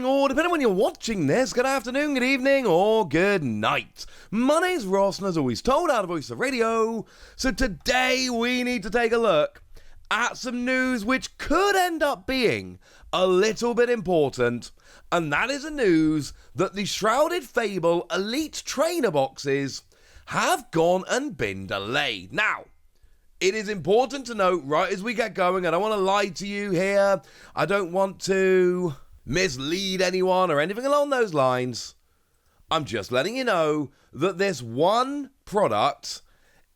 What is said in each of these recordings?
morning, or depending on when you're watching this, good afternoon, good evening, or good night. My name's Ross, and as always told, out of Voice of Radio. So today we need to take a look at some news which could end up being a little bit important, and that is the news that the Shrouded Fable Elite Trainer boxes have gone and been delayed. Now, it is important to note right as we get going, I don't want to lie to you here, I don't want to mislead anyone or anything along those lines. I'm just letting you know that this one product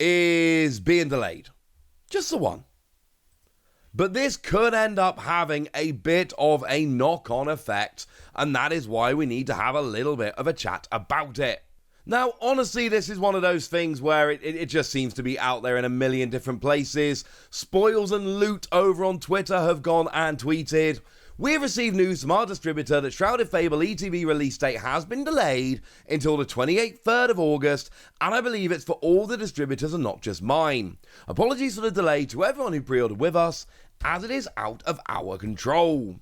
is being delayed. Just the one. But this could end up having a bit of a knock-on effect, and that is why we need to have a little bit of a chat about it. Now, honestly, this is one of those things where it just seems to be out there in a million different places. Spoils and Loot over on Twitter have gone and tweeted, "We have received news from our distributor that Shrouded Fable ETB release date has been delayed until the 28th, 3rd of August, and I believe it's for all the distributors and not just mine. Apologies for the delay to everyone who pre-ordered with us, as it is out of our control."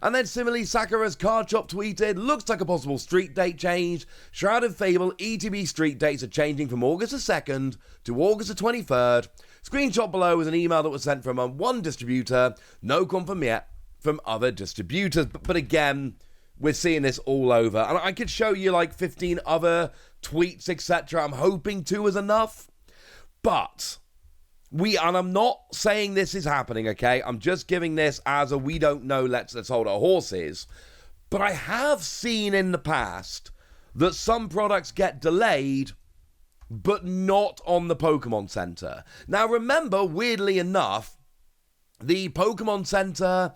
And then similarly, Sakura's Card Shop tweeted, "Looks like a possible street date change. Shrouded Fable ETB street dates are changing from August the 2nd to August the 23rd. Screenshot below is an email that was sent from one distributor. No confirm yet from other distributors." But again, we're seeing this all over. And I could show you like 15 other tweets, etc. I'm hoping 2 is enough. But and I'm not saying this is happening, okay? I'm just giving this as a we don't know, let's hold our horses. But I have seen in the past that some products get delayed, but not on the Pokemon Center. Now remember, weirdly enough, the Pokemon Center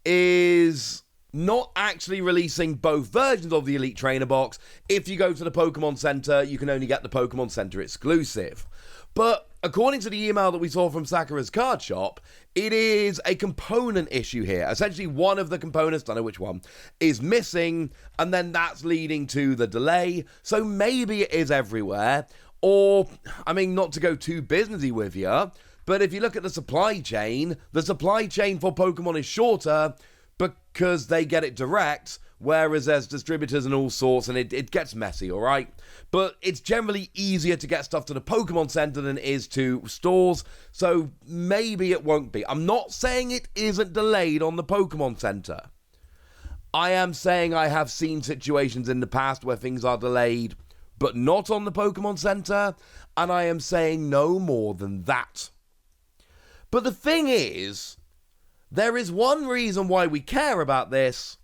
is not actually releasing both versions of the Elite Trainer box. If you go to the Pokemon Center, you can only get the Pokemon Center exclusive. But according to the email that we saw from Sakura's Card Shop, it is a component issue here. Essentially, one of the components, don't know which one, is missing, and then that's leading to the delay. So maybe it is everywhere. Or, I mean, not to go too businessy with you, but if you look at the supply chain for Pokemon is shorter because they get it direct, whereas there's distributors and all sorts, and it gets messy, all right? But it's generally easier to get stuff to the Pokemon Center than it is to stores, so maybe it won't be. I'm not saying it isn't delayed on the Pokemon Center. I am saying I have seen situations in the past where things are delayed, but not on the Pokemon Center, and I am saying no more than that. But the thing is, there is one reason why we care about this,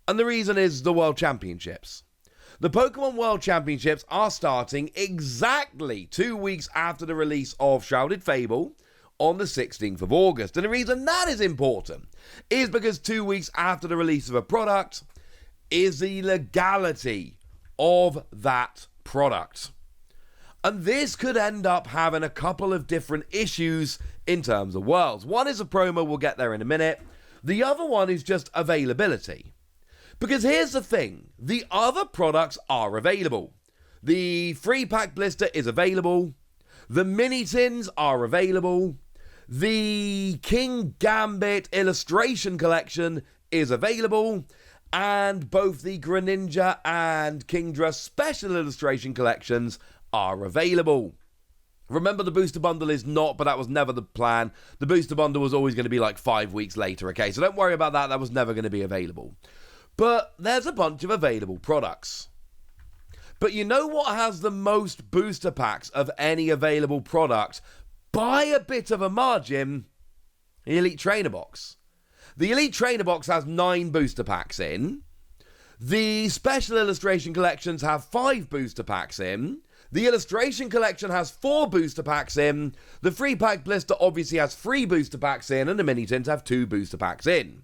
and the reason is the World Championships. The Pokemon World Championships are starting exactly 2 weeks after the release of Shrouded Fable on the 16th of August. And the reason that is important is because 2 weeks after the release of a product is the legality of that product. And this could end up having a couple of different issues in terms of worlds. One is a promo, we'll get there in a minute. The other one is just availability. Because here's the thing, the other products are available. The free pack blister is available. The mini tins are available. The King Gambit illustration collection is available. And both the Greninja and Kingdra special illustration collections are available. Remember, the booster bundle is not, but that was never the plan. The booster bundle was always going to be like 5 weeks later, okay? So don't worry about that. That was never going to be available. But there's a bunch of available products. But you know what has the most booster packs of any available product by a bit of a margin? The Elite Trainer box. The Elite Trainer box has 9 booster packs in. The special illustration collections have 5 booster packs in. The illustration collection has 4 booster packs in. The free pack blister obviously has 3 booster packs in, and the mini tins have 2 booster packs in.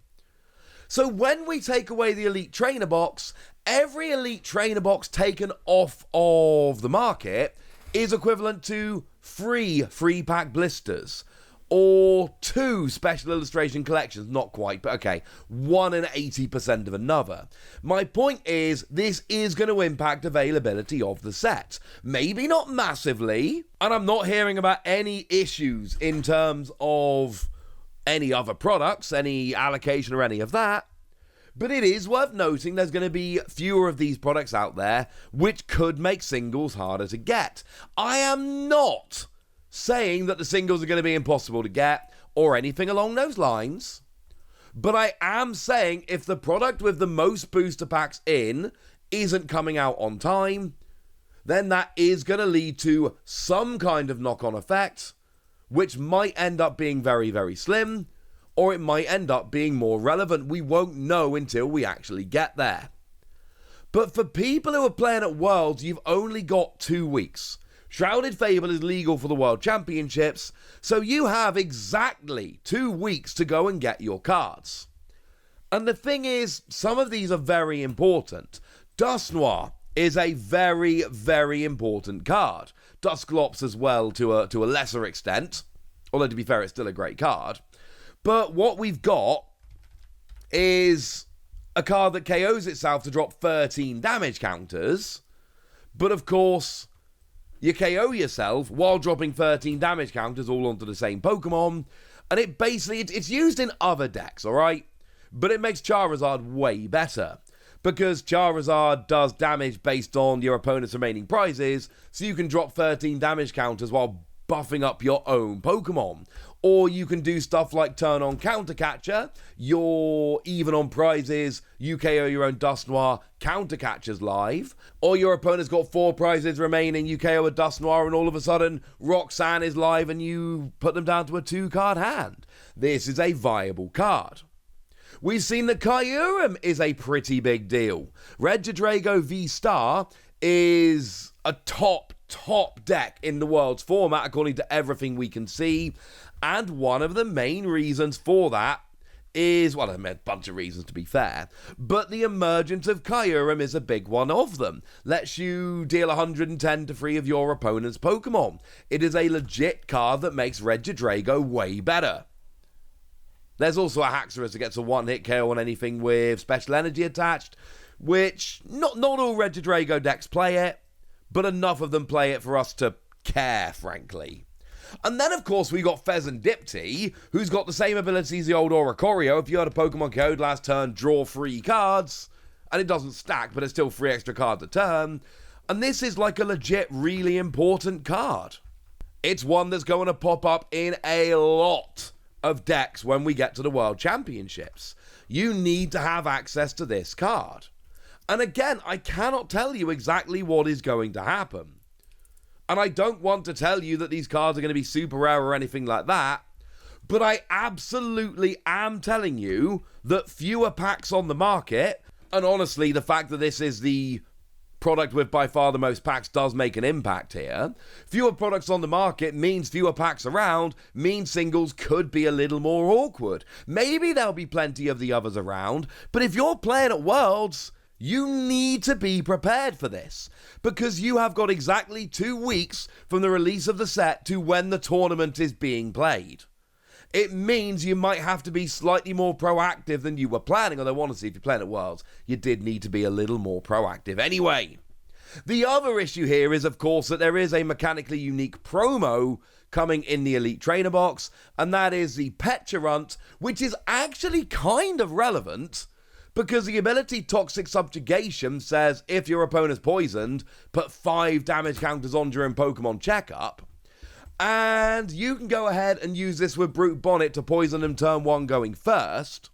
So when we take away the Elite Trainer box, every Elite Trainer box taken off of the market is equivalent to 3 free pack blisters, or 2 special illustration collections, not quite, but okay, 1 and 80% of another. My point is, this is going to impact availability of the set. Maybe not massively, and I'm not hearing about any issues in terms of any other products, any allocation or any of that, But it is worth noting there's going to be fewer of these products out there, which could make singles harder to get. I am not saying that the singles are going to be impossible to get or anything along those lines. But I am saying if the product with the most booster packs in isn't coming out on time, then that is going to lead to some kind of knock-on effect, which might end up being very, very slim, or it might end up being more relevant. We won't know until we actually get there. But for people who are playing at Worlds, you've only got 2 weeks. Shrouded Fable is legal for the World Championships, so you have exactly 2 weeks to go and get your cards. And the thing is, some of these are very important. Dust Noir is a very, very important card. Dusclops as well to a lesser extent, although to be fair, it's still a great card. But what we've got is a card that KOs itself to drop 13 damage counters, but of course, you KO yourself while dropping 13 damage counters all onto the same Pokemon, and it basically, it's used in other decks, alright? But it makes Charizard way better, because Charizard does damage based on your opponent's remaining prizes, so you can drop 13 damage counters while buffing up your own Pokemon. Or you can do stuff like turn on Counter Catcher, you're even on prizes, you KO your own Dust Noir, Counter Catcher's live, or your opponent's got 4 prizes remaining, you KO a Dust Noir and all of a sudden Roxanne is live and you put them down to a 2-card hand. This is a viable card. We've seen that Kyurem is a pretty big deal. Regidrago V-Star is a top deck in the World's format according to everything we can see. And one of the main reasons for that is, well, a bunch of reasons to be fair, but the emergence of Kyurem is a big one of them. Lets you deal 110 to 3 of your opponent's Pokemon. It is a legit card that makes Regidrago way better. There's also a Haxorus that gets a 1-hit KO on anything with special energy attached, which not all Regidrago decks play it, but enough of them play it for us to care, frankly. And then, of course, we got Pheasant Dipty, who's got the same ability as the old Oricorio. If you had a Pokemon KO'd last turn, draw 3 cards, and it doesn't stack, but it's still 3 extra cards a turn. And this is like a legit, really important card. It's one that's going to pop up in a lot of decks when we get to the World Championships. You need to have access to this card. And again, I cannot tell you exactly what is going to happen. And I don't want to tell you that these cards are going to be super rare or anything like that, but I absolutely am telling you that fewer packs on the market, and honestly, the fact that this is the product with by far the most packs does make an impact here. Fewer products on the market means fewer packs around, means singles could be a little more awkward. Maybe there'll be plenty of the others around, but if you're playing at Worlds, you need to be prepared for this, because you have got exactly 2 weeks from the release of the set to when the tournament is being played. It means you might have to be slightly more proactive than you were planning, although honestly, if you're playing at Worlds, you did need to be a little more proactive anyway. The other issue here is, of course, that there is a mechanically unique promo coming in the Elite Trainer box, and that is the Petulant, which is actually kind of relevant, because the ability Toxic Subjugation says if your opponent's poisoned, put 5 damage counters on during Pokemon Checkup. And you can go ahead and use this with Brute Bonnet to poison them turn 1 going first.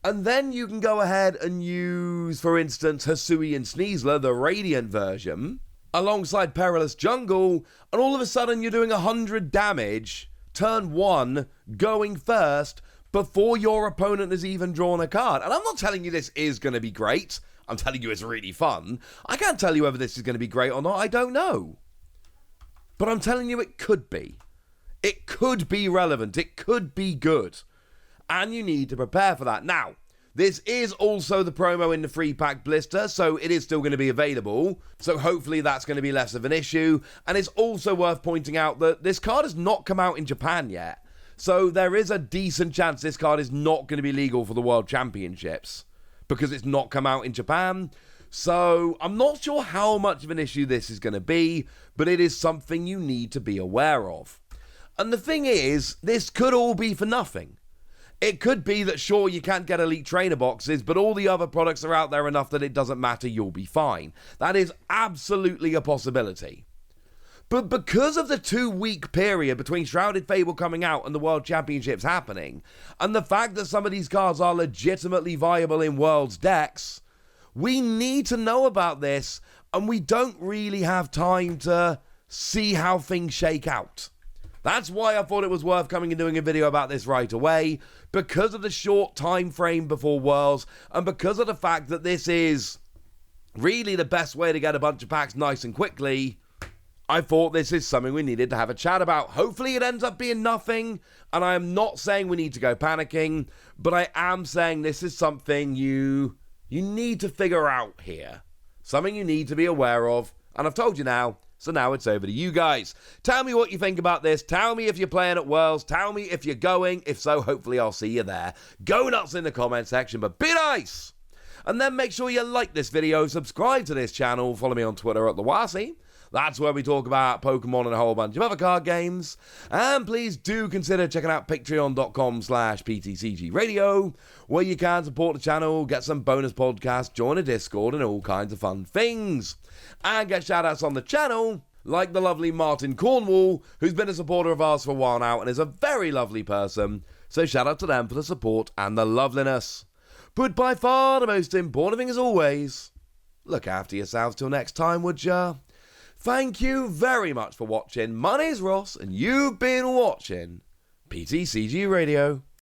And then you can go ahead and use, for instance, Hisuian Sneasler, the Radiant version, alongside Perilous Jungle, and all of a sudden you're doing 100 damage, turn 1, going first, before your opponent has even drawn a card. And I'm not telling you this is going to be great. I'm telling you it's really fun. I can't tell you whether this is going to be great or not. I don't know. But I'm telling you it could be. It could be relevant. It could be good. And you need to prepare for that. Now, this is also the promo in the free pack blister, so it is still going to be available. So hopefully that's going to be less of an issue. And it's also worth pointing out that this card has not come out in Japan yet. So there is a decent chance this card is not going to be legal for the World Championships because it's not come out in Japan. So I'm not sure how much of an issue this is going to be, but it is something you need to be aware of. And the thing is, this could all be for nothing. It could be that, sure, you can't get elite trainer boxes, but all the other products are out there enough that it doesn't matter, you'll be fine. That is absolutely a possibility. But because of the 2-week period between Shrouded Fable coming out and the World Championships happening, and the fact that some of these cards are legitimately viable in Worlds decks, we need to know about this, and we don't really have time to see how things shake out. That's why I thought it was worth coming and doing a video about this right away, because of the short time frame before Worlds, and because of the fact that this is really the best way to get a bunch of packs nice and quickly. I thought this is something we needed to have a chat about. Hopefully it ends up being nothing, and I am not saying we need to go panicking, but I am saying this is something you need to figure out here. Something you need to be aware of, and I've told you now, so now it's over to you guys. Tell me what you think about this. Tell me if you're playing at Worlds. Tell me if you're going. If so, hopefully I'll see you there. Go nuts in the comment section, but be nice! And then make sure you like this video, subscribe to this channel, follow me on Twitter at Lawasi. That's where we talk about Pokemon and a whole bunch of other card games. And please do consider checking out patreon.com/PTCGradio, where you can support the channel, get some bonus podcasts, join a Discord, and all kinds of fun things. And get shoutouts on the channel, like the lovely Martin Cornwall, who's been a supporter of ours for a while now and is a very lovely person. So shout out to them for the support and the loveliness. But by far the most important thing as always, look after yourselves till next time, would ya? Thank you very much for watching. My name's Ross, and you've been watching PTCG Radio.